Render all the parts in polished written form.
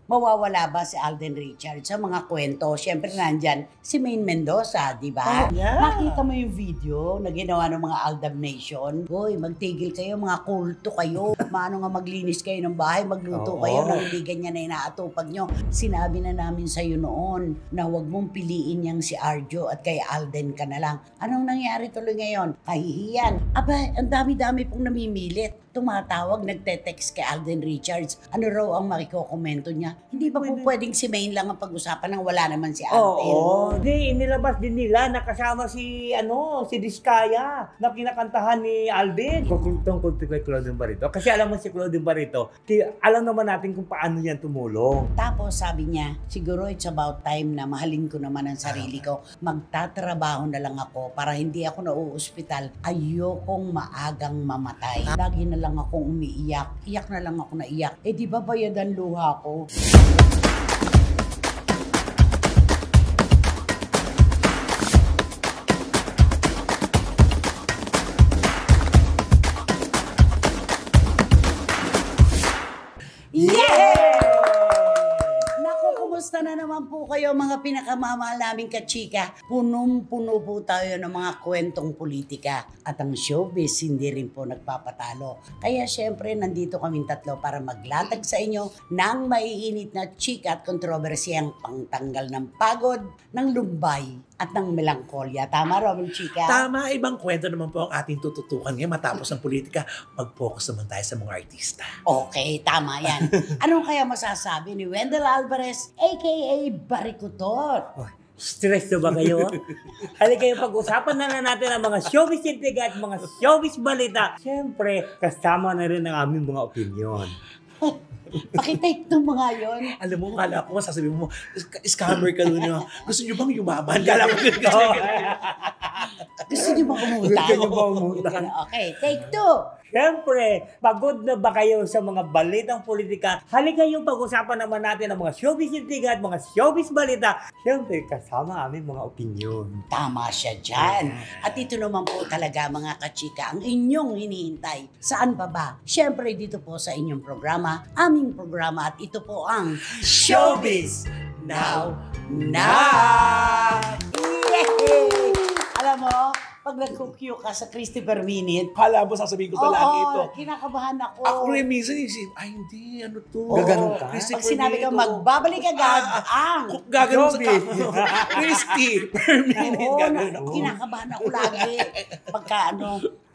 mawawala ba si Alden Richards sa mga kwento? Siyempre nandyan si Maine Mendoza, di ba? Yeah. Nakita mo yung video na ginawa ng mga Aldab Nation? Hoy, magtigil kayo, mga kulto kayo. Maano nga maglinis kayo ng bahay, magluto kayo, nang hindi ganyan na inaatupag nyo. Sinabi na namin sa'yo noon na huwag mong piliin yang si Arjo at kay Alden ka na lang. Anong nangyari tuloy ngayon? Kahihiyan. Aba, ang dami-dami pong namimilit. Tumatawag, nagte-text kay Alden Richards. Ano raw ang makikokomento niya? Hindi ba po pwedeng si Maine lang ang pag-usapan nang wala naman si Alden? Oo. Hindi, inilabas din nila. Nakasama si Diskaya na kinakantahan ni Alden. Tungkol kay Claudine Barreto. Kasi alam mo si Claudine Barreto, alam naman natin kung paano yan tumulong. Tapos sabi niya, siguro it's about time na mahalin ko naman ang sarili ko. Magtatrabaho na lang ako para hindi ako nauospital. Ayokong maagang mamatay. Lagi na lang akong umiiyak. Iyak na lang ako na iyak. Eh di ba bayad ang luha ko? Kumusta na naman po kayo mga pinakamamahal naming kachika? Punong-puno po tayo ng mga kwentong politika. At ang showbiz hindi rin po nagpapatalo. Kaya syempre nandito kaming tatlo para maglatag sa inyo ng maiinit na chika at kontrobersiyang pangtanggal ng pagod, ng lumbay at ng melankolya. Tama, Robin Chika? Tama, ibang kwento naman po ang ating tututukan ngayon. Matapos ang politika, mag-focus naman tayo sa mga artista. Okay, tama yan. Anong kaya masasabi ni Wendell Alvarez, a.k.a. Barikutor? Stress na ba kayo? Halika kayo, pag-usapan na natin ang mga showbiz intriga at mga showbiz balita. Siyempre, kasama na rin ang aming mga opinion. Pakitake ng mga yon. Alam mo, kala ko, sasabihin mo, scammer ka doon. Gusto nyo bang yumaman? Kala mo Gusto nyo ba kumutang? Okay, take 2. Siyempre, pagod na ba kayo sa mga balitang politika? Halika yung pag-usapan naman natin ang mga showbiz intriga at mga showbiz balita. Siyempre, kasama aming mga opinion. Tama siya dyan. At ito naman po talaga mga kachika, ang inyong hinihintay. Saan pa ba? Siyempre, dito po sa inyong programa, aming programa, at ito po ang Showbiz Now! Yay! Alam mo, pag nag-cue ka sa Christy per minute, Kala mo, sasabihin ko talaga ito. Kinakabahan ako. Ako rin minsan isip, ay hindi, ano to? Gaganon ka? Pag sinabi ka, magbabalik agad ang gaganon sa Christy per minute. Kinakabahan ako lagi. Pagka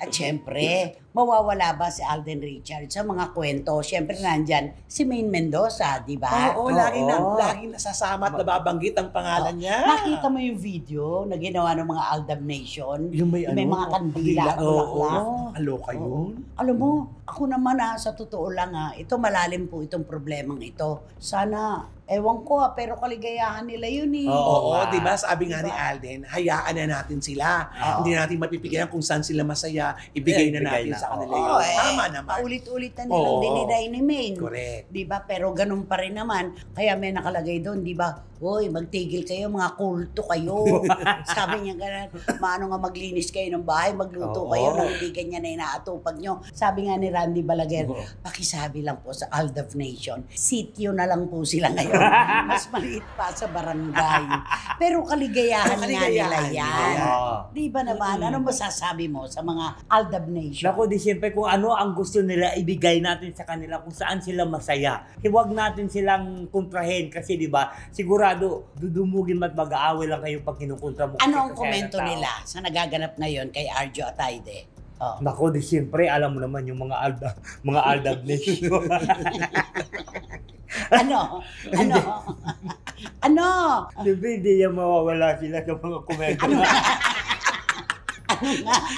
at syempre, mawawala ba si Alden Richards sa mga kwento? Syempre nandyan si Maine Mendoza, di ba? Oo, laging nasasama at nababanggit ang pangalan niya. Nakita mo yung video na ginawa ng mga Aldab Nation? Yung may mga kandila at bulaklak. Aloka yun. Alam mo, ako naman sa totoo lang ito malalim po itong problemang ito. Sana, ewan ko pero kaligayahan nila yun eh. Oo, di ba? Sabi nga ni Alden, hayaan na natin sila. Hindi natin mapipigilan kung saan sila masaya, ibigay na natin sa kanila yun. Tama naman. Paulit-ulit na nilang diniday ni Maine. Correct. Di ba? Pero ganun pa rin naman. Kaya may nakalagay doon, di ba? Hoy, magtigil kayo, mga kulto kayo. Sabi niya ganun, maano nga maglinis kayo ng bahay, magluto kayo, nang hindi ganyan na inaatupag nyo. Sabi nga ni Randy Balaguer, pakisabi lang po sa Aldab Nation, sityo na lang po sila ngayon. Mas maliit pa sa barangay. Pero kaligayahan nga nila yan. Di ba naman? Ano masasabi mo sa mga Aldab Nation? Naku, di siyempre kung ano ang gusto nila, ibigay natin sa kanila kung saan sila masaya. Huwag natin silang kontrahin kasi di ba, sigurado dudumugin at mag-aaway lang kayo pag kinukontra mo. Ano ang komento nila sa nagaganap ngayon kay Arjo Atayde? Naku, di siyempre, alam mo naman yung mga Aldab Nation. Ano? Siyempre, hindi yan mawawala sila sa mga komento.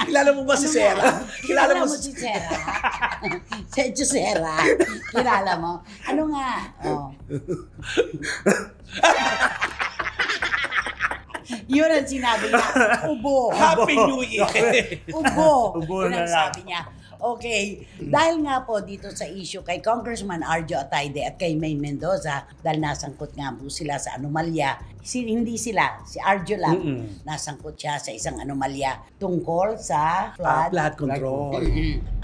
Kilala mo ba si Sarah? Kilala mo si Sarah? Si Sarah? Kilala mo? Ano nga? Yun ang sinabi niya. Ubo. Happy New Year! Ubo. Ubo Yun na ang lang. sabi niya. Okay. Dahil nga po dito sa issue kay Congressman Arjo Atayde at kay May Mendoza, dahil nasangkot nga po sila sa anomalya, hindi sila, si Arjo lang, nasangkot siya sa isang anomalya tungkol sa Flood control.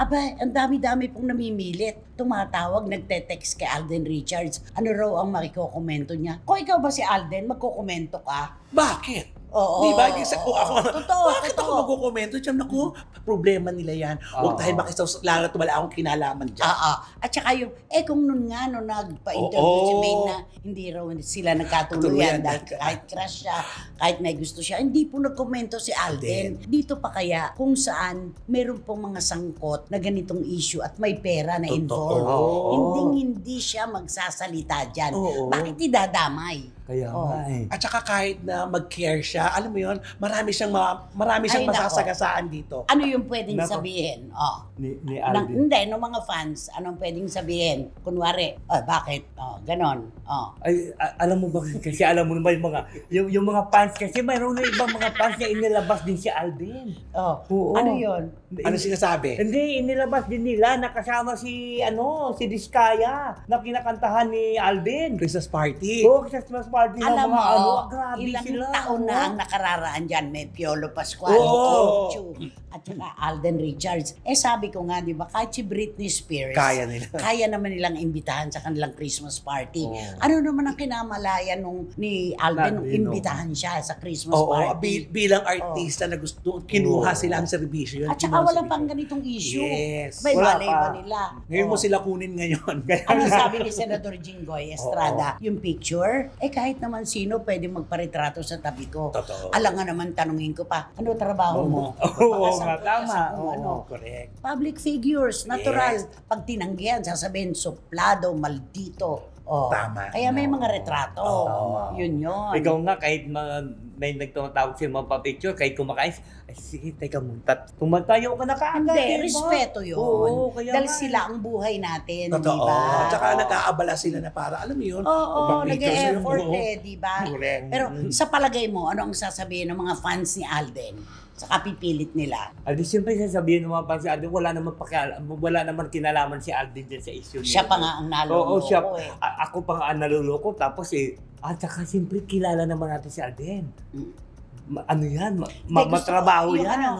Aba, ang dami-dami pong namimilit. Tumatawag, nagte-text kay Alden Richards. Ano raw ang makikokomento niya? Kung ikaw ba si Alden, magkokomento ka? Bakit? Oo. Di ba? Totoo. Bakit ako magkukomento dyan? Naku, problema nila yan. Huwag tayo lalo wala akong kinalaman dyan. At saka yung, kung nun nga, nagpa-interview si May na hindi raw sila nagkatuluyan dahil kahit crush siya, kahit may gusto siya, hindi po nagkomento si Alden. Dito pa kaya kung saan meron pong mga sangkot na ganitong issue at may pera na involved. Hindi siya magsasalita dyan. Bakit idadamay? Kaya nga At saka kahit na mag-care siya, alam mo yun, marami siyang masasagasaan dito. Ano yung pwedeng sabihin? Ni Alden. Hindi, ng mga fans, anong pwedeng sabihin? Kunwari, bakit? Ganon. Ay, alam mo ba kasi alam mo naman yung mga fans kasi mayroon na ibang mga fans na inilabas din si Alden. Oo. Ano yun? Ano sinasabi? Hindi, inilabas din nila nakasama si Diskaya na kinakantahan ni Alden. Christmas party. Christmas party ng Alam mga mo, grabe ilang sila. taon na ang nakararaan dyan. May Piolo Pascual, Chu, at saka Alden Richards. Sabi ko nga, di ba, kahit si Britney Spears, kaya naman nilang imbitahan sa kanilang Christmas party. Ano naman ang kinamalayan ni Alden nung imbitahan siya sa Christmas party? Bilang artista na gusto, kinuha sila ang serbisyo. At saka wala pang ganitong issue. Yes. May Wala malay pa. ba nila? Ngayon mo sila kunin ngayon. Ano sabi ni Senador Jinggoy Estrada? Yung picture, kahit naman sino pwede magparetrato sa tabi ko. Totoo. Alam nga naman, tanungin ko pa, ano trabaho mo? Oo nga, tama. Correct. Public figures, natural. Pag tinanggihan, sasabihin, suplado, maldito. Tama. Kaya may mga retrato. Yun. Ikaw nga, kahit may nagtatawag sila mga pa-picture, kahit kumakain, sige, teka muna. Tumatayo ka na kaagad. Hindi, respeto yun. Oo, kaya dahil nga. sila ang buhay natin, di Totoo. ba? Tsaka nag-aabala sila na para, alam mo yun, nag-e-effort di ba? Correct. Pero sa palagay mo, ano ang sasabihin ng mga fans ni Alden? Sa kapipilit nila? Alden, siyempre sasabihin ng mga fans si Alden, wala naman kinalaman si Alden din sa issue Siya pa nga ang naluloko Ako pa nga ang naluloko, tapos at saka siyempre kilala naman natin si Alden. Ano yan? Matrabaho yan.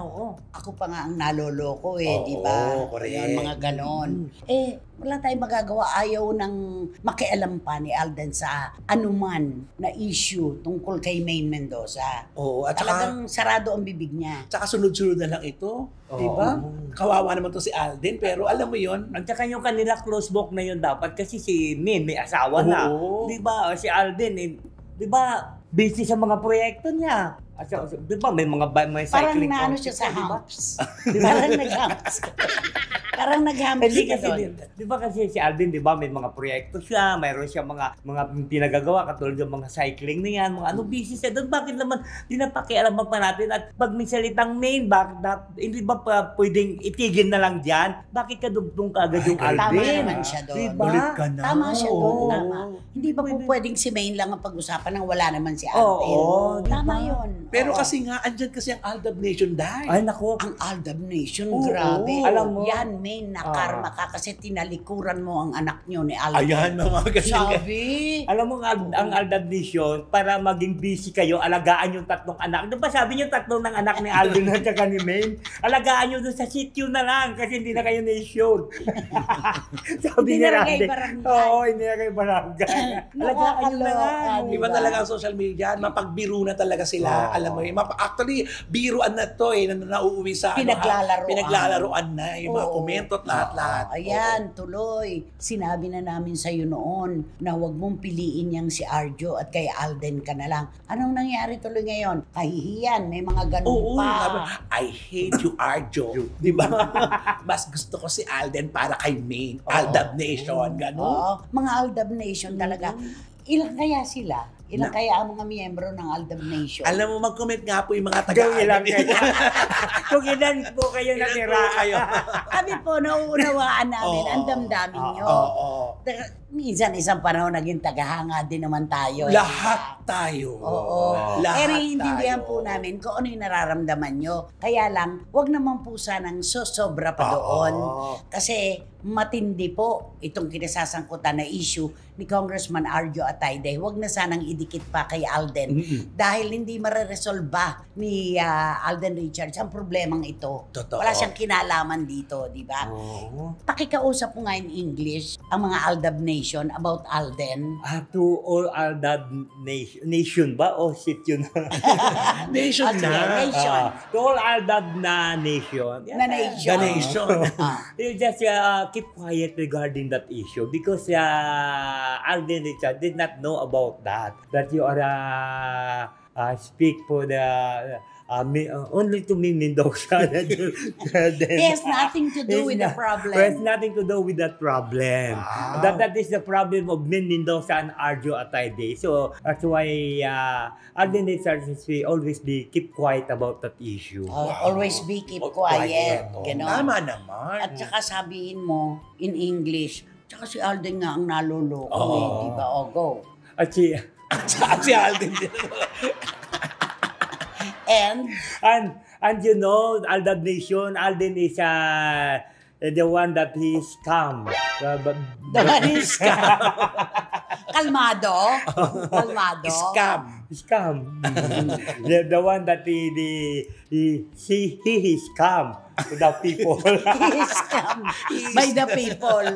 Ako pa nga ang naloloko di ba? Correct. Mga ganon. Wala tayong magagawa. Ayaw nang makialam pa ni Alden sa anuman na issue tungkol kay May Mendoza. At talagang sarado ang bibig niya. Tsaka sunod-sunod na lang ito. Di ba? Kawawa naman to si Alden, pero alam mo yun. At saka yung kanila close book na yun dapat kasi si Min may asawa na. Di ba? Si Alden, di ba? Busy sa mga proyekto niya. Di ba? May cycling. Parang naano siya sa humps. Parang nag-humps. Parang nag-humps Hindi ka kasi, doon. di ba kasi si Alden, di ba, may mga proyekto siya, mayroon siya mga pinagagawa, katulad yung mga cycling na yan, mga busy siya doon. Bakit naman, dinapakialaman pa natin? At pag may salitang main, hindi ba pa pwedeng itigil na lang dyan? Bakit kadugtong ka agad yung Alden? Tama naman siya doon. Diba? Ulit ka na. Tama siya doon, tama. Hindi ba po pwedeng si Maine lang ang pag-usapan nang wala naman si Alden? Tama yun. Pero kasi nga, andyan kasi ang Aldab Nation dahil. Ay, nako. Ang Aldab Nation, grabe. Alam mo. Yan, Maine, nakarma ka kasi tinalikuran mo ang anak nyo ni Alden. Ayan, mga ganyan. Sabi. Alam mo, ang Aldab Nation, para maging busy kayo, alagaan yung tatlong anak. Di ba sabi niyo tatlong ng anak ni Alden at saka ni Maine? Alagaan nyo doon sa sitio na lang kasi hindi na kayo nation. Sabi Hindi ni na Randy. kayo barangay. Oo, hindi na kayo barangay. Alagaan nyo na lang. Iba talaga ang social media, mapagbiro na talaga sila. Alam mo, actually, biruan na to na nauuwi sa pinaglalaroan na yung mga komento at lahat-lahat. Ayan, tuloy. Sinabi na namin sa iyo noon na huwag mong piliin yang si Arjo at kay Alden ka na lang. Anong nangyari tuloy ngayon? Kahihiyan, may mga ganun pa. I hate you, Arjo. Di ba? Mas gusto ko si Alden para kay Maine. Aldab Nation, gano'n. Mga Aldab Nation talaga. Ilan kaya sila? Ilan kaya ang mga miyembro ng Aldab Nation? Alam mo, mag-comment nga po yung mga taga-Aldab Nation. Kung ilan po kayo natira. Kami po, nauunawaan namin ang damdamin nyo. minsan isang panahon naging tagahanga din naman tayo. Lahat tayo. Oo. Lahat Intindihan tayo. po namin kung ano yung nararamdaman nyo. Kaya lang, wag naman po sanang sosobra pa doon. Kasi matindi po itong kinasasangkutan na issue ni Congressman Arjo Atayde. Wag na sanang idikit pa kay Alden. Dahil hindi mareresolba ni Alden Richards ang problemang ito. Totoo. Wala siyang kinalaman dito, di ba? Pakikausap mo nga in English ang mga Aldab Nation about Alden. To all Aldab Nation ba? O shit yun? Nation Sige, na. Nation. To all Aldab na nation. Na nation. The nation. You just keep quiet regarding that issue because Alden Richard did not know about that. That you are speak for the only to me Mendoza. It has nothing to do with the problem. It has nothing to do with that problem. Wow. That is the problem of Min Mendoza and Arjo Atayde. So that's why Alden Richard always keep quiet about that issue. Always be keep quiet. Ganon. Tama naman. At saka sabihin mo in English, tsaka si Alden nga ang naloloko eh, di ba? O, go. At si Alden din. And you know, Aldab Nation, Alden is the one that he scam. the one is kalmado. Kalmado. Scam. The one that he scam to the people. He is scam by the people.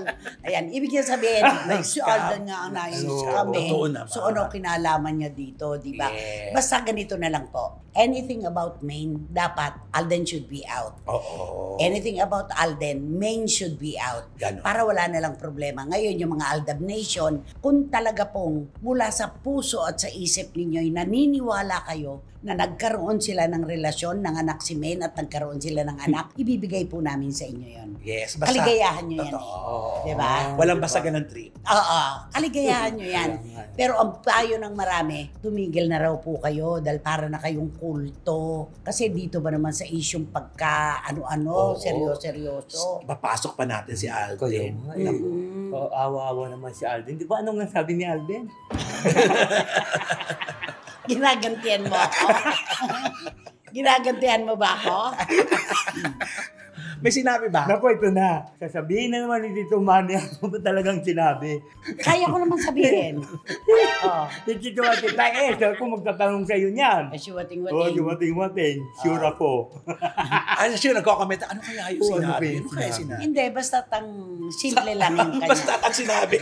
Ayan, ibig niya sabihin, si Alden nga ang nai-scam eh. Totoo naman. So ano kinalaman niya dito, di ba? Yes. Basta ganito na lang po. Anything about Maine, dapat Alden should be out. Oo. Anything about Alden, Maine should be out. Ganon. Para wala na lang problema. Ngayon, yung mga Aldab Nation, kung talaga pong mula sa puso at sa isip ninyo'y naniniwala kayo na nagkaroon sila ng relasyon, nanganak si Maine at nagkaroon sila ng anak, ibibigay po namin sa inyo yon. Yes, basta. Kaligayahan nyo yan. Totoo. Diba? Walang basagan ng trip. Oo, kaligayahan nyo yan. Pero ang payo ng marami, tumigil na raw po kayo dahil para na kayong kulto. Kasi dito ba naman sa isyong pagka ano-ano, Oo. seryoso. Papasok pa natin si Alden. Awa-awa naman si Alden. Di ba anong nasabi ni Alden? Ginagantihan mo ako? Ginagantihan mo ba ako? May sinabi ba? Naku, ito na. Sasabihin na naman ni Tito Manny ano ba talagang sinabi. Kaya ko naman sabihin. Tito Manny, kung magtatanong sa iyo niyan. Siwating-wating. Wating-wating. Sure ako. Ano siya, nagko-comment, ano kaya yung sinabi? Ano kaya sinabi? Hindi, basta simple lang yung kanya. Basta ang sinabi.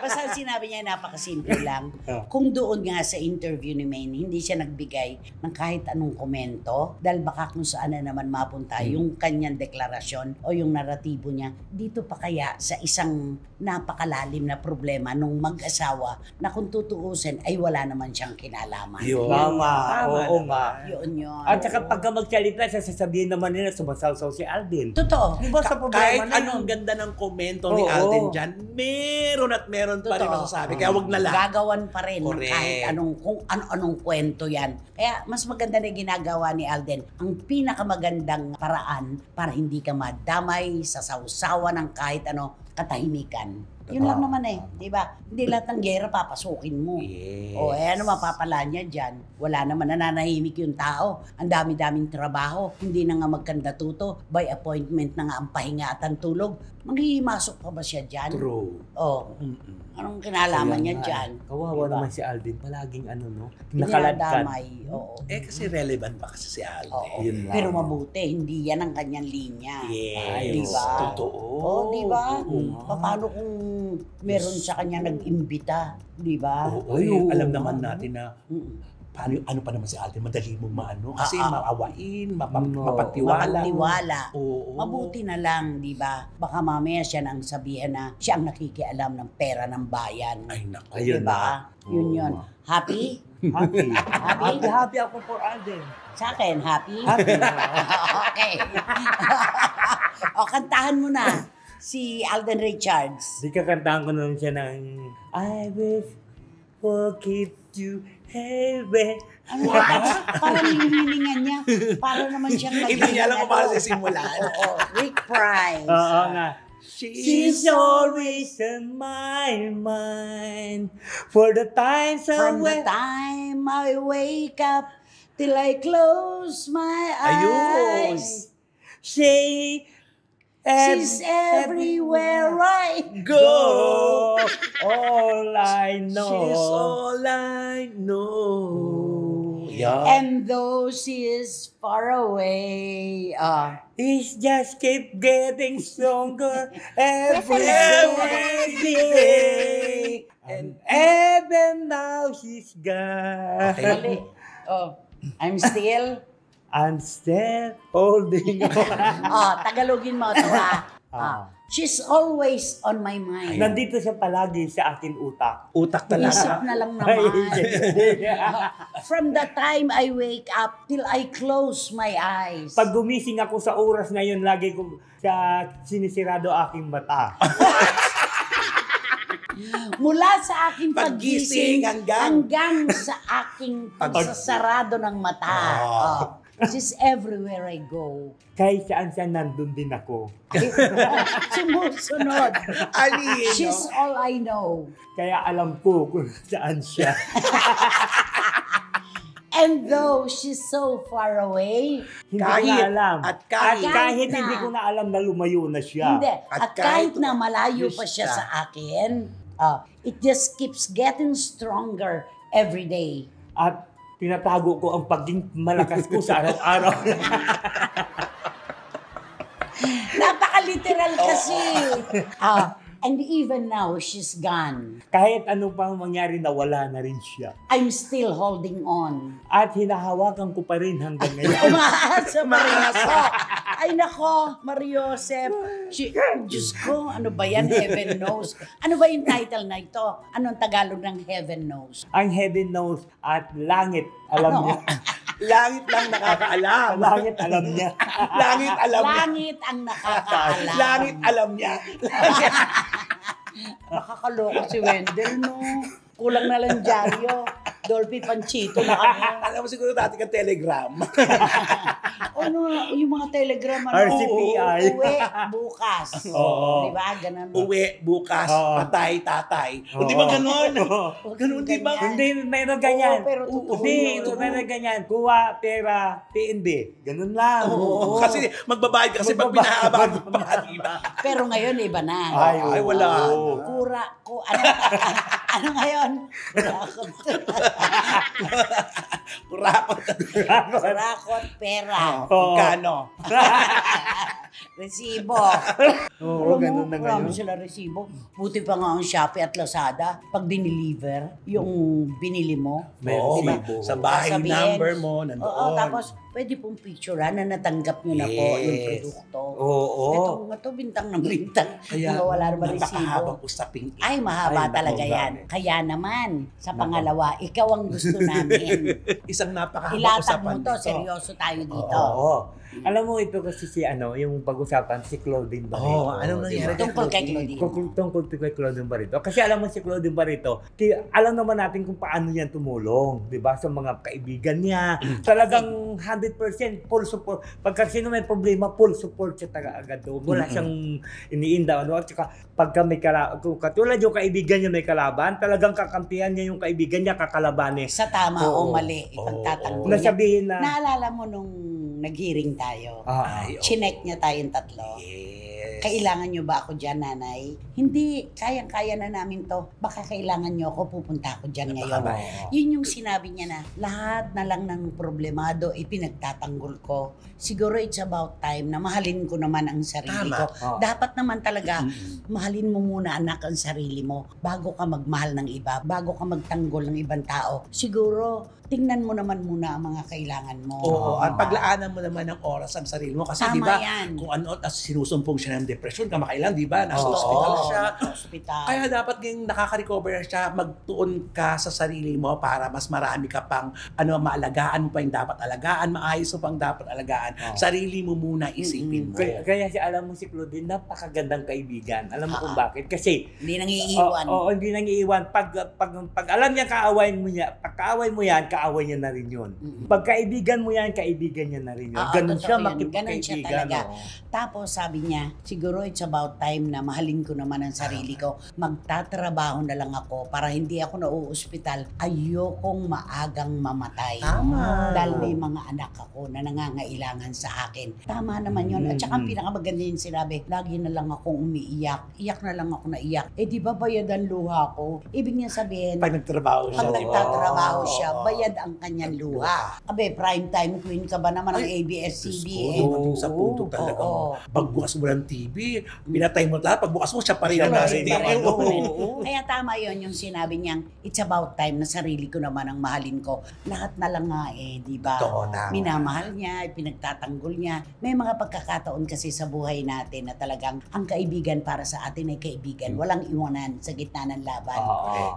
Basta ang sinabi niya, napakasimple lang. Kung doon nga sa interview ni Maine, hindi siya nagbigay ng kahit anong komento, dahil baka kung saan na naman mapunta yung kanyang deklarasyon o yung naratibo niya, dito pa kaya sa isang napakalalim na problema nung mag-asawa na kung tutuusin ay wala naman siyang kinalaman. Yun. Tama. Oo nga. Yun. At saka pagka magsalita, sasabihin naman nila sumasaw-saw si Alden. Totoo. Di ba sa problema Kahit na anong yun? ganda ng komento ni Oo. Alden dyan, meron at meron pa rin Totoo. masasabi. Kaya wag na lang. Gagawan pa rin Correct. kahit kung ano-anong kwento yan. Kaya mas maganda na ginagawa ni Alden. Ang pinakamagandang paraan para hindi ka madamay sa sausawa ng kahit ano katahimikan. Yun lang naman eh, di ba? Hindi lahat ng gera papasukin mo. Yes. O ano mapapala niya dyan? Wala naman, nananahimik yung tao. Ang dami-daming trabaho. Hindi na nga magkandatuto. By appointment na nga ang pahinga at ang tulog. Manghihimasok pa ba siya dyan? True. O, anong kinalaman niya dyan? Kawawa Diba? naman si Alden. Palaging nakaladkad. Dinadamay. Oo. Kasi relevant pa kasi si Alden. Oo. Yun lang. Pero mabuti, hindi yan ang kanyang linya. Yes. Diba? Totoo. Oo, di ba? Oo. Paano kung meron sa kanya nag-imbita? Di ba? Oo, Ay, oo. alam naman natin na Mm. ano pa naman si Alden, madali mong maano. Kasi maawain, No. mapagtiwala. Mapagtiwala. Oo. Mabuti na lang, di ba? Baka mamaya siya nang sabihin na siya ang nakikialam ng pera ng bayan. Ay, naku. Ayun Di ba? Yun yun. Happy? Happy. Happy? Happy ako for Alden. Sa akin, happy? Happy. Okay. O, kantahan mo na si Alden Richards. Di kakantahan ko naman siya ng I will forgive you heaven. Ano parang hinihilingan niya. Para naman siyang Hindi niya alam kung paano sisimulan. Oo, Rick Price. Oo nga. She's always in my mind. For the times From the time I wake up till I close my Ayun. eyes. She's She's everywhere I go. All I know. She's all I know. Yeah. And though she is far away, It's just keep getting stronger every day. And even now she's gone. mali. I'm still, I'm still holding on. Tagalogin mo ito she's always on my mind. Nandito siya palagi sa akin utak. Utak Isip talaga. na lang naman. From the time I wake up till I close my eyes. Pag gumising ako sa oras na yun, lagi ko sinisirado aking mata. Mula sa aking Paggising paggising hanggang sa aking pagsasarado ng mata. She's everywhere I go. Kahit saan nandun din ako. Sumusunod. Alin, She's all I know. Kaya alam ko kung saan siya. And though she's so far away, Hindi ko na alam. At kahit na. Hindi ko na alam na lumayo na siya. hindi. At At kahit kahit na malayo yes pa siya ka. sa akin, it just keeps getting stronger every day. At tinatago ko ang pagiging malakas ko sa araw-araw. Napaka-literal kasi. And even now, she's gone. Kahit ano pang mangyari, nawala na rin siya. I'm still holding on. At hinahawakan ko pa rin hanggang ngayon. Umaasa pa rin ako. Ay nako, Mariosep. Diyos ko, ano ba yan? Heaven knows. Ano ba yung title na ito? Anong Tagalog ng Heaven knows? Ang heaven knows at langit, alam niya. Langit lang nakakaalam. Langit, alam niya. Langit alam niya. Langit ang nakakaalam. Langit alam niya. Nakakaloka si Wendell, no? Kulang na lang dyaryo. Dolphy Panchito na kami. Alam mo siguro dati kang telegram. Ano, yung mga telegram, ano? RCPI. Uwi, bukas. Oo. Di ba? Ganun. Uwi, bukas, Oo. patay, tatay. Oo. Di ba ganon? Huwag Ganon, di ba? ganyan. Hindi, meron ganyan. Oo, pero totoo Hindi, yun. meron ganyan. Kuha, pera, PNB. Ganun lang. Oo. Kasi magbabayad kasi pag pinahaba pa, di ba? Pero ngayon, iba na. Ay, wala. oo. Ano ngayon? Kurakot, pera. Oo. Kano? Resibo. Oo, ganun na Marami ngayon. sila resibo. Buti pa nga ang Shopee at Lazada. Pag diniliver, yung binili mo, May Oo, resibo. sa bahay sasabihin, number mo, nandoon. Oo, tapos pwede pong picturean na natanggap nyo na po yung Yes. produkto. Oo. Ito nga to, bintang ng bintang. Mga wala naman napakahabang resibo. usaping Ay, mahaba Ay, talaga nako, yan. grabe. Kaya naman, sa pangalawa, ikaw ang gusto namin. Isang napakahabang Ilatag usapan mo to, dito. seryoso tayo dito. Oo. Alam mo, ito kasi yung pag-usapan, si Claudine Barreto. Oo, anong nangyari? Tungkol kay Claudine. Tungkol kay Claudine Barreto. Kasi alam mo si Claudine Barreto, alam naman natin kung paano yan tumulong, di ba? Sa mga kaibigan niya. Talagang 100% full support. Pagka sino may problema, full support siya agad doon. Wala siyang iniinda. Ano? At saka pagka may katulad yung kaibigan niya may kalaban, talagang kakampihan niya yung kaibigan niya, kakalabanin. Sa tama Oo. o mali, ipagtatanggol niya. Nasabihin na, Naalala mo nung nag-hearing tayo, Ay, oo. chinek niya tayong tatlo. Yes. Kailangan nyo ba ako dyan, nanay? Hindi, kayang-kaya na namin to. Baka kailangan nyo ako, pupunta ako dyan ngayon. Baka Yun yung sinabi niya na, lahat na lang ng problemado, ipinagtatanggol ko. Siguro it's about time na mahalin ko naman ang sarili Tama. ko. Oo. Dapat naman talaga, mahalin mo muna anak ang sarili mo bago ka magmahal ng iba, bago ka magtanggol ng ibang tao. Siguro, tingnan mo naman muna ang mga kailangan mo. Oo, at paglaanan mo naman ng oras ang sarili mo. Kasi Tama di ba, yan. kung ano, sinusumpong siya ng depression, kamakailan, di ba? Nasa Oo. hospital siya. Hospital. Kaya dapat ngayong nakaka-recover na siya, magtuon ka sa sarili mo para mas marami ka pang maalagaan mo pa yung dapat alagaan, maayos mo pang dapat alagaan. Oo. Sarili mo muna isipin mo. kaya alam mo si Claudine, napakagandang kaibigan. Alam mo kung bakit? Kasi, Hindi nang iiwan. Oo, hindi nang iiwan. Pag alam niya kaaway mo yan, kaaway niya na rin yun. Pag kaibigan mo yan, kaibigan niya na rin yun. Oo, Ganun totoo siya, yun. makipagkaibigan. Ganun siya talaga. oo. Tapos sabi niya, siguro siguro it's about time na mahalin ko naman ang sarili ko. Magtatrabaho na lang ako para hindi ako nauospital. Ayokong maagang mamatay. Tama. Dahil may mga anak ako na nangangailangan sa akin. Tama naman yun. At saka ang pinakamaganda yung sinabi, lagi na lang akong umiiyak. Iyak na lang ako na iyak. Eh di ba bayad ang luha ko? Ibig niya sabihin, Pag nagtrabaho siya. pag di ba? nagtatrabaho siya, Oo. bayad ang kanyang luha. Abe, prime-time queen ka ba naman ng ABS-CBN? Dumating sa punto talaga. Oo. Pagbukas mo ng TV, pinatay mo lahat. Pagbukas mo, siya pa rin ang nasa TV. Kaya tama yon yung sinabi niyang, it's about time na sarili ko naman ang mahalin ko. Lahat na lang nga di ba? Totoo, tama. Minamahal niya, pinagtatanggol niya. May mga pagkakataon kasi sa buhay natin na talagang ang kaibigan para sa atin ay kaibigan. Walang iwanan sa gitna ng laban.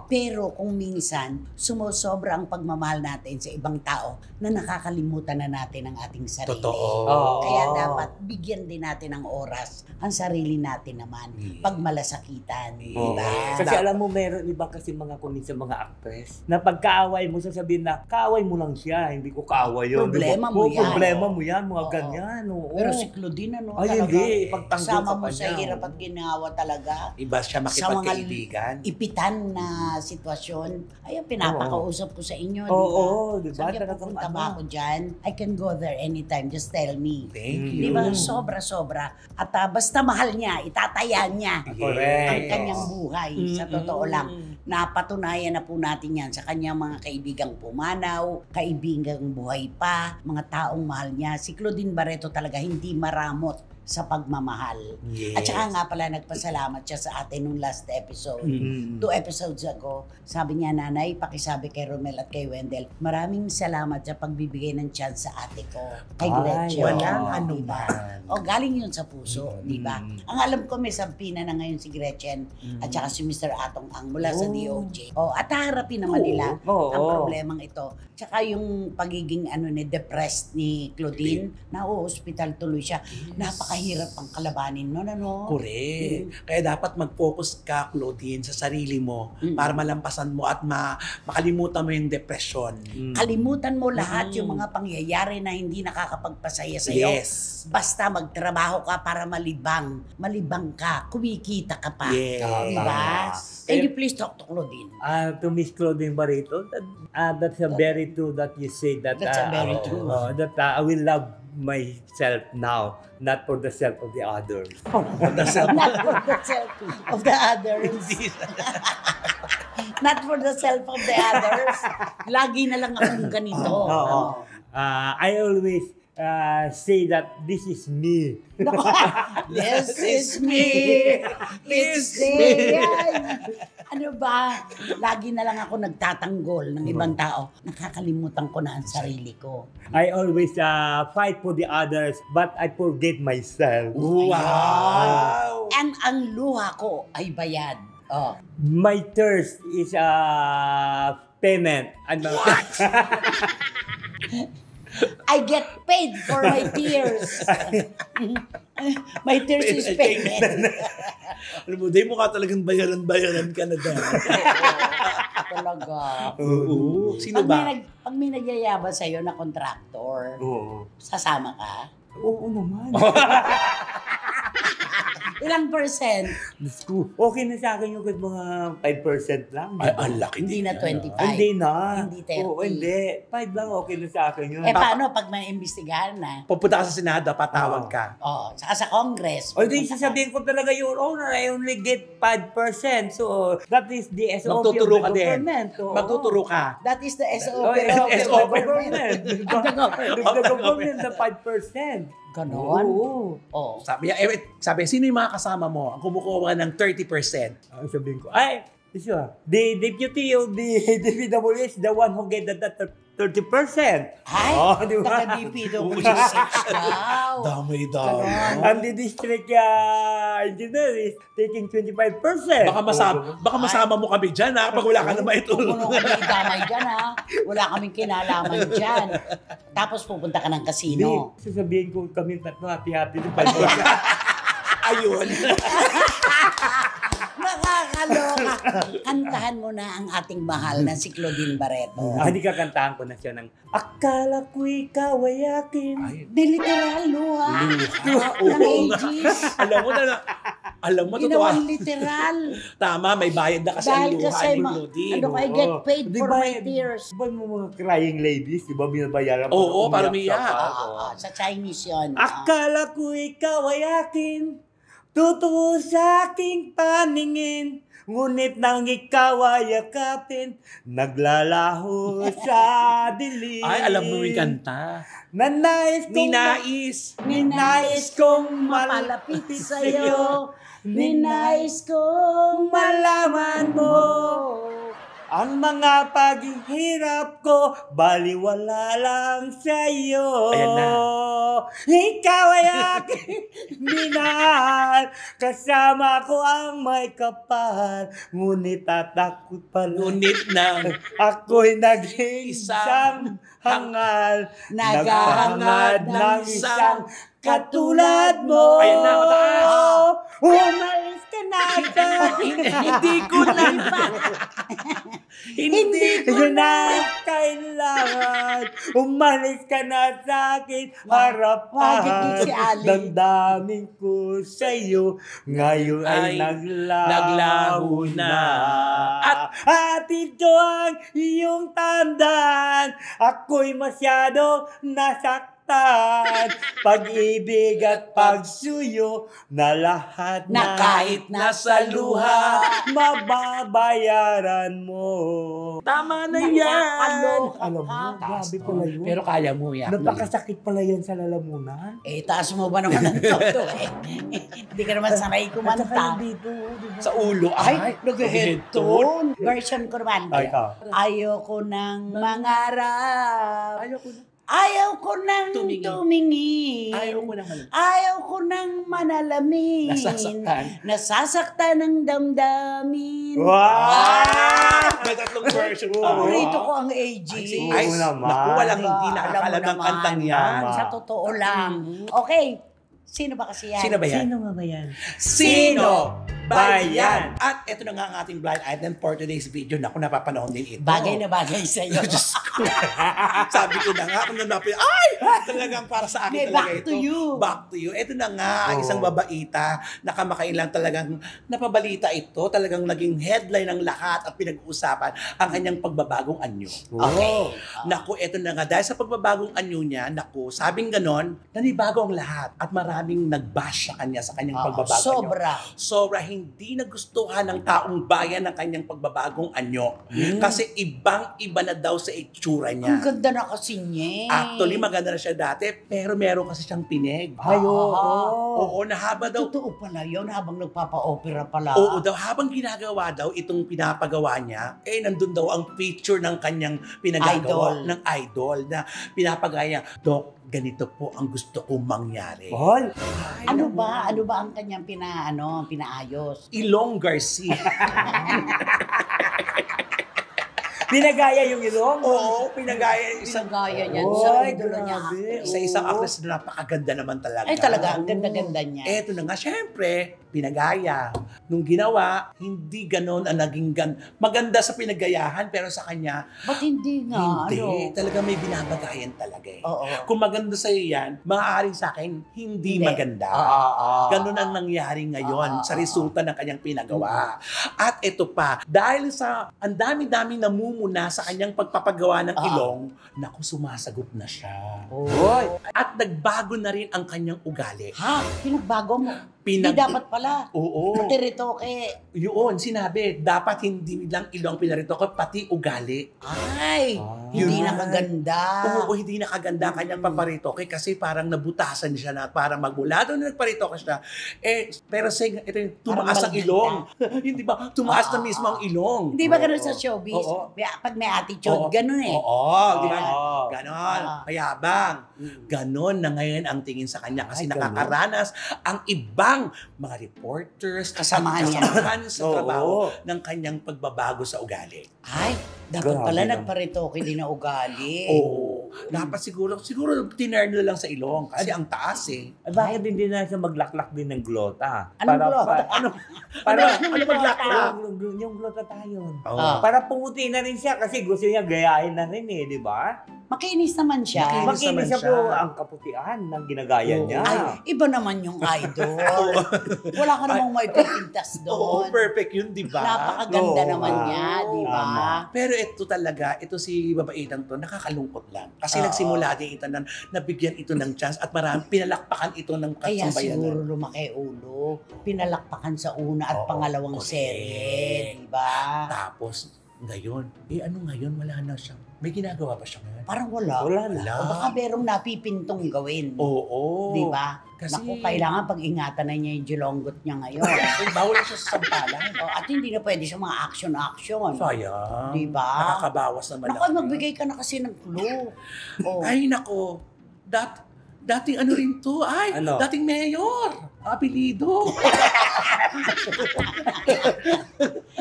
Pero kung minsan, sumosobra ang pagmamahal natin sa ibang tao na nakakalimutan na natin ang ating sarili. Totoo. Kaya dapat bigyan din natin ng oras ang sarili natin naman pag malasakitan. Diba? Kasi alam mo, meron iba kasi mga kuminsan mga actress na pagkaaway mo, sasabihin na kaaway mo lang siya, hindi ko kaaway yun. Problema mo yan. Problema mo yan, mga Oo. ganyan. Oo. Pero si Claudine, Ay, talaga, hindi. Pagtanggol kasama ka mo pa sa niya. hirap at ginawa talaga. Iba siya Sa mga makipagkaibigan. ipitan na sitwasyon. Ayun, pinapakausap ko sa inyo, di ba? Oo, di ba? Sabi niya, Talagang pupunta ba ano. ako dyan? I can go there anytime, just tell me. Thank Di you. ba? Sobra-sobra. At basta mahal niya, itataya niya Correct. ang kanyang buhay. Sa totoo lang, napatunayan na po natin yan sa kanyang mga kaibigang pumanaw, kaibigang buhay pa, mga taong mahal niya. Si Claudine Barreto talaga hindi maramot sa pagmamahal. Yes. At saka nga pala nagpasalamat siya sa atin nung last episode. 2 episodes ago, sabi niya, Nanay, pakisabi kay Romel at kay Wendell, maraming salamat sa pagbibigay ng chance sa ate ko. Kay Ay, Gretchen. walang Diba? anuman. O, galing yun sa puso, di ba? Ang alam ko, may sampina na ngayon si Gretchen at saka si Mr. Atong Ang mula sa DOJ. O, at haharapin naman nila Oo. ang problemang ito. Tsaka yung pagiging depressed ni Claudine, na-hospital tuloy siya. Napakahirap ang kalabanin nun, Correct. Kaya dapat mag-focus ka, Claudine, sa sarili mo para malampasan mo at makalimutan mo yung depression. Kalimutan mo lahat yung mga pangyayari na hindi nakakapagpasaya sa'yo. Yes. Basta magtrabaho ka para malibang. Malibang ka. Kumikita ka pa. Yes. Diba? Can you please talk to Claudine? To Miss Claudine Barreto, that's a very true that you say that That's a very true. that I will love myself now, not for the self of the others. Not for the self of the others. Not for the self of the others. Lagi na lang akong ganito. I always say that this is me. This is me. It's Dayan. Ano ba? Lagi na lang ako nagtatanggol ng ibang tao. Nakakalimutan ko na ang sarili ko. I always fight for the others, but I forget myself. Wow! And ang luha ko ay bayad. Oh. My thirst is payment. I get paid for my tears. My tears is payment. Alam mo, di mo ka talagang bayaran ka na dahil. Talaga. Oo. Sino ba? Pag may nagyayabang sa'yo na contractor, sasama ka? Oo naman. Ilang percent? Okay na sa akin yung mga 5% lang. Ay, ang laki. Hindi na 25. Hindi na. Hindi 30. Oo, hindi. 5 lang okay na sa akin yun. Paano pag may imbestigahan na? Pupunta ka sa Senado, patawag ka. Saka sa Congress. O di sasabihin ko talaga, Your Honor, I only get 5%. So, that is the SOP Magtuturo ka of the din. government. Oo. Magtuturo ka. That is the Oh, SOP SOP of the of the government. government. The government, the 5%. Ganon? Oo. Oh. Sabi, sino yung mga kasama mo? Ang kumukuha ng 30%. Sabihin ko, the deputy of the DPWH, the one who get that 30%. Ay, Di ba? taga-DPWH daw. Damay And the district engineer is taking 25%. Baka masama mo kami dyan ha, pag wala ka na maitulong. Kung may damay dyan ha. Wala kaming kinalaman dyan. Tapos pupunta ka ng casino. Sasabihin ko kami tatlo, hati-hati ng 5%. Ayun. Nakakaloka. Kantahan mo na ang ating mahal na si Claudine Barreto. Hindi kakantahan ko na siya ng Akala ko ikaw ay akin. Literal, luha. Ng ages. Alam mo, totoo. Ginawang literal. Tama, may bayad na kasi ang Dahil luha kasi, ni Claudine. ano ko, I get paid Di for ba, my tears. Di ba yung mga crying ladies, di ba binabayaran Oo, para umiyak umiyak. Sa Chinese yun. Akala ko ikaw ay akin, totoo sa aking paningin. Ngunit nang ikaw ay yakapin, naglalaho sa dilim. Ay, alam mo yung kanta. Ninais kong Mapalapit sa'yo. Ninais kong malaman mo ang mga paghihirap ko, baliwala lang sa'yo. Ayan na. Ikaw ay aking minahal, kasama ko ang may kapal. Ngunit tatakot pala, Ngunit nang ako'y naging Isang isang hangal. Naghahangad ng isang katulad mo. Ayan na, mataas. Umalis ka na sa hindi ko na Hindi ko na kailangan. Umalis ka na sa akin. Harapan. Wagit si Ali. Damdamin ko sa'yo. Ngayon ay Ay, naglaho na. At ito ang iyong tandaan. Ako'y masyado nasaktan. Pag-ibig at pagsuyo na lahat Na kahit nasa luha, mababayaran mo. tama na Nakakaloka. Alam mo, grabe pala yun. Pero kaya mo yan. Napakasakit pala yan sa lalamunan. taas mo ba naman ang toto eh? Hindi ka naman sanay At saka kumanta. yung dito, di ba? Sa ulo. Ay, nag-head tone. Version ko naman. Ay, Ayoko nang mangarap. Ayoko na. Ayaw ko nang tumingin. Ayaw ko naman. Ayaw ko nang manalamin. Nasasaktan ng damdamin. Wow! May tatlong version. Paborito ko ang AG. Ay, Oo naman. naku, walang hindi Alam mo nakakalam ng naman. kantang yan. Tama. Sa totoo lang. Okay. Sino ba kasi yan? Sino ba yan? Sino nga ba yan? Sino ba yan? At ito na nga ang ating blind item for today's video. Naku, napapanahon din ito. Bagay na bagay sa'yo. Diyos ko. Sabi ko na nga, kung nanapin, ay! Talagang para sa akin May talaga back ito. to you. Back to you. Ito na nga, Oh. isang babaita na kamakailang talagang napabalita ito. Talagang naging headline ng lahat at pinag-uusapan ang kanyang pagbabagong anyo. Okay. Naku, eto na nga. Dahil sa pagbabagong anyo niya, naku, sabing ganon, nanibago ang lahat. At maraming nag-bash sa kanya sa kanyang pagbabagong anyo. Sobra. Sobra hindi nagustuhan ng taong bayan ng kanyang pagbabagong anyo. Kasi ibang-iba na daw sa itsura Ang niya. ganda na kasi niya. Actually, maganda na siya dati, pero meron kasi siyang tinig. Ay, oo. Oo, nahaba daw. Totoo pala yun habang nagpapa-opera pala. Oo daw, habang ginagawa daw itong pinapagawa niya, nandun daw ang picture ng kanyang pinagagawa Idol. ng idol na pinapagaya, Dok, ganito po ang gusto kong mangyari. Paul, Ano ba? Ano ba ang kanyang pinaayos? Ilong Garcia. pinagaya yung ilong? Oo, pinagaya isang Pinagaya niya Oy, sa idolo niya. grabe. isa-isang Oo. actress na napakaganda naman talaga. Ay talaga, ang ganda-ganda niya. Eto na nga, syempre, pinagaya. Nung ginawa, hindi ganon ang naging maganda sa pinagayahan, pero sa kanya, Ba't hindi nga? hindi. Ano? Talaga may binabagayan talaga eh. Oo. Kung maganda sa'yo yan, maaaring sa akin, hindi maganda. Ganun ang nangyari ngayon sa resulta ng kanyang pinagawa. At ito pa, dahil sa ang dami-daming namumuna sa kanyang pagpapagawa ng ilong, naku, sumasagot na siya. Hoy, At nagbago na rin ang kanyang ugali. Ha? Pinagbago mo? Hindi dapat pala. Oo. Pati retoke. Yun, sinabi, dapat hindi lang ilong pinaritoke, pati ugali. Ay, hindi Yun. nakaganda. Oo, hindi nakaganda ang kanyang paparitoke kasi parang nabutasan siya na parang magmula doon na nagparitoke siya. Pero say, ito yung tumaas Parang ang ilong. Hindi ba? Tumaas na mismo ang ilong. Hindi ba ganun sa showbiz? Oo. Pag may attitude, ganun eh. Oo, di ba? Oo. Ganon, mayabang. Ganon na ngayon ang tingin sa kanya kasi Ay, ganon. nakakaranas ang ibang mga reporters, Kasamahan niya. kasamahan sa Oo. trabaho ng kanyang pagbabago sa ugali. Ay, dapat Grabe pala naman. nagparetoke din na ugali. Oo. Dapat siguro tinern na lang sa ilong kasi ang taas eh. Ay, bakit hindi na siya maglaklak din ng glota? Anong glota? Para maglaklak? Yung glota tayo. Oh. Para pumuti na rin siya kasi gusto niya gayahin na rin eh, di ba? Makinis naman siya. Makinis Makinis naman siya siya. po ang kaputian ng ginagaya niya. Ay, iba naman yung idol. Wala ka namang may pipintas Oo, doon. perfect yun, di ba? Napakaganda Oo, naman niya, di ba? tama. Pero ito talaga, ito si babaitang to, nakakalungkot lang. Kasi Oo. nagsimula din ito na nabigyan ito ng chance at marami, pinalakpakan ito ng Kaya kasambayanan. siguro lumaki ulo. Pinalakpakan sa una at Oo, pangalawang correct. serye, di ba? Tapos, ngayon, ano ngayon, wala na siya. May ginagawa pa siya ngayon? Parang wala. Wala na. Wala. O baka merong napipintong gawin. Oo. Di ba? Kasi- Naku, kailangan pag-ingatan na niya yung jilonggot niya ngayon. Eh, bawal siya sa sampalan. At hindi na pwede sa mga action-action. Sayang. Di ba? Nakakabawas naman. Naku, magbigay ka na kasi ng clue. Oh. Ay, nako. Dating ano rin to? Ay, Ano? dating mayor. Apelido.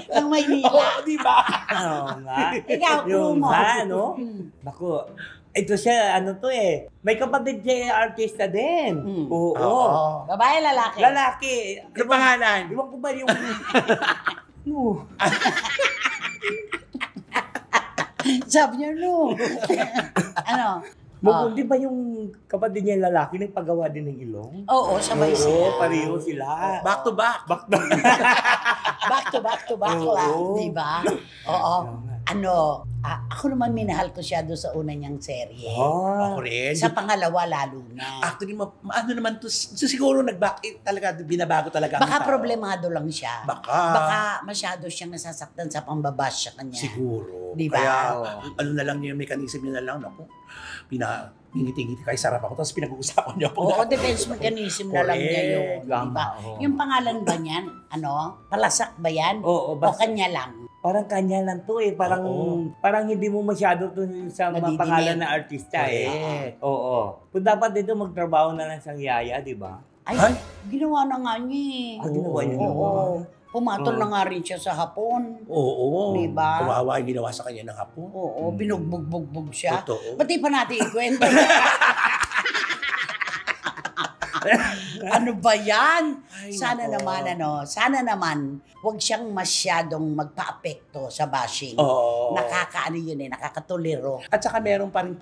Ang Maynila. Oo, di ba? Oo nga. Ikaw, Yung mo. nga, no? Hmm. Naku, ito siya, ano to eh. May kapatid siya artista din. Hmm. Oo. Babae, lalaki. Lalaki. Ano pangalan? Iwan ko ba yung... No. Sabi niya, no. Ano? Di ba yung kapatid niya lalaki nagpagawa din ng ilong? Oo, sabay Oo, sila. pareho sila. Back to back. Back to Back to back to back Oo. lang, di ba? Oo. Ano, ako naman minahal ko siya doon sa una niyang serye. Ako rin. Sa pangalawa lalo na. Actually, ano naman to, siguro talaga, binabago talaga ang Baka tao. problemado lang siya. Baka. Masyado siyang nasasaktan sa pambabash sa kanya. Siguro. Di ba? Kaya, Oo. ano na lang yung mechanism niya na lang, naku, ngingiti-ngiti kay sarap ako, tapos pinag-uusapan niya ako. Oo, defense mechanism na lang niya yun. Di Tama, ba? oo. Yung pangalan ba niyan, ano? Palasak ba yan? Oo, O basta kanya lang? parang kanya lang to eh. Parang hindi mo masyado to sa mga Nadidinig. pangalan na artista eh. Correct. Oo. Kung dapat dito magtrabaho na lang siyang yaya, di ba? Ay, ginawa na nga niya eh. Ginawa niya na. Oo. Pumatol Oo. na nga rin siya sa hapon. Oo. Di ba? Kawawa yung ginawa sa kanya ng hapon. Oo, binugbog-bugbog siya. Totoo. Pati pa natin ikwento. Ano ba yan? Ay, Sana nako. naman, huwag siyang masyadong magpa-apekto sa bashing. Oo. Nakakaano yun eh, nakakatuliro. At saka meron pa rin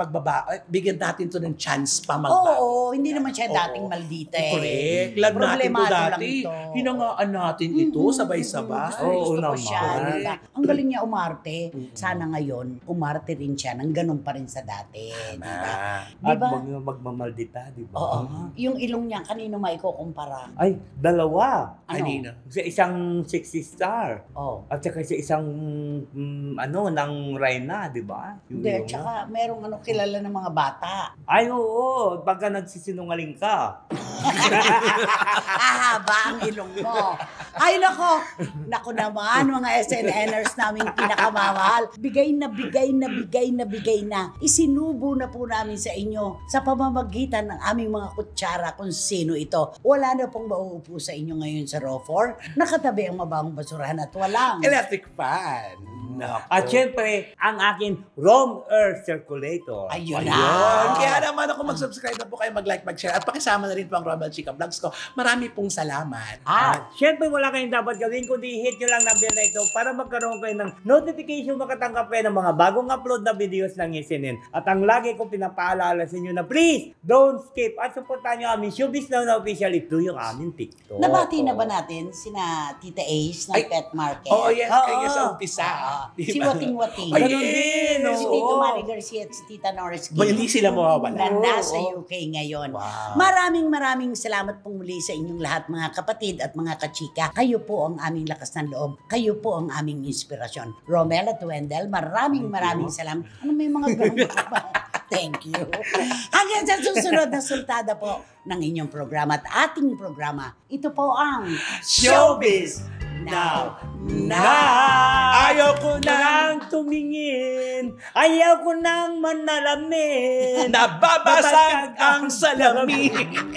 bigyan natin to ng chance pa Oo, hindi naman siya Oo. dating maldita eh. Correct. Love natin to Problemado lang dati. to. Hinangaan natin ito, sabay-sabay. Gusto Oo ko naman. siya. Diba? Ang galing niya umarte. Sana ngayon, umarte rin siya ng ganun pa rin sa dati. Diba? At Diba? magmamaldita, di ba? Oo. Yung ilong niya, kanino maikukumpara? Ay, dalawa. Ano? Kanina. Sa isang sexy star. Oh. At saka sa isang, ng Reyna, di ba? Yung Hindi, ilong niya. tsaka merong kilala ng mga bata. Ay, oo. Pagka nagsisinungaling ka. Ahaba ang ilong mo. Ay, nako. Nako naman, mga SNNers naming pinakamamahal. Bigay na bigay na bigay na bigay na. Isinubo na po namin sa inyo sa pamamagitan ng aming mga kutsara kung sino ito. Wala na pong mauupo sa inyo ngayon sa Raw 4. Nakatabi ang mabahong basurahan at walang. Electric fan. Nako. At syempre, ang aking Rome Earth Circulator. Ayun Ayun. na. Kaya naman ako mag-subscribe na po kayo, mag-like, mag-share. At pakisama na rin po ang Romel Chica Vlogs ko. Marami pong salamat. At syempre wala kayong dapat gawin kundi hit nyo lang na bell na ito para magkaroon kayo ng notification makatanggap kayo ng mga bagong upload na videos ng SNN. At ang lagi kong pinapaalala sa inyo na please, don't skip at supportan nyo aming Showbiz Now na official. Ito yung aming TikTok. Nabati na ba natin sina Tita Ace ng Ay, Pet Market? Oo, yes. Oo. Kaya sa umpisa. Si Wating-Wating. Ay, Ganun din, Si oo. Tito Manny Garcia at si Tita Norris Ba, hindi sila mawawala. na nasa Oo. UK ngayon. Wow. Maraming salamat pong muli sa inyong lahat mga kapatid at mga kachika. Kayo po ang aming lakas ng loob. Kayo po ang aming inspirasyon. Romel at Wendell, maraming salamat. Ano may mga ganun pa? Thank you. Hanggang sa susunod na sultada po ng inyong programa at ating programa. Ito po ang Showbiz Now. Ayaw ko na nang tumingin, ayaw ko nang manalamin. nababasag ang salamin.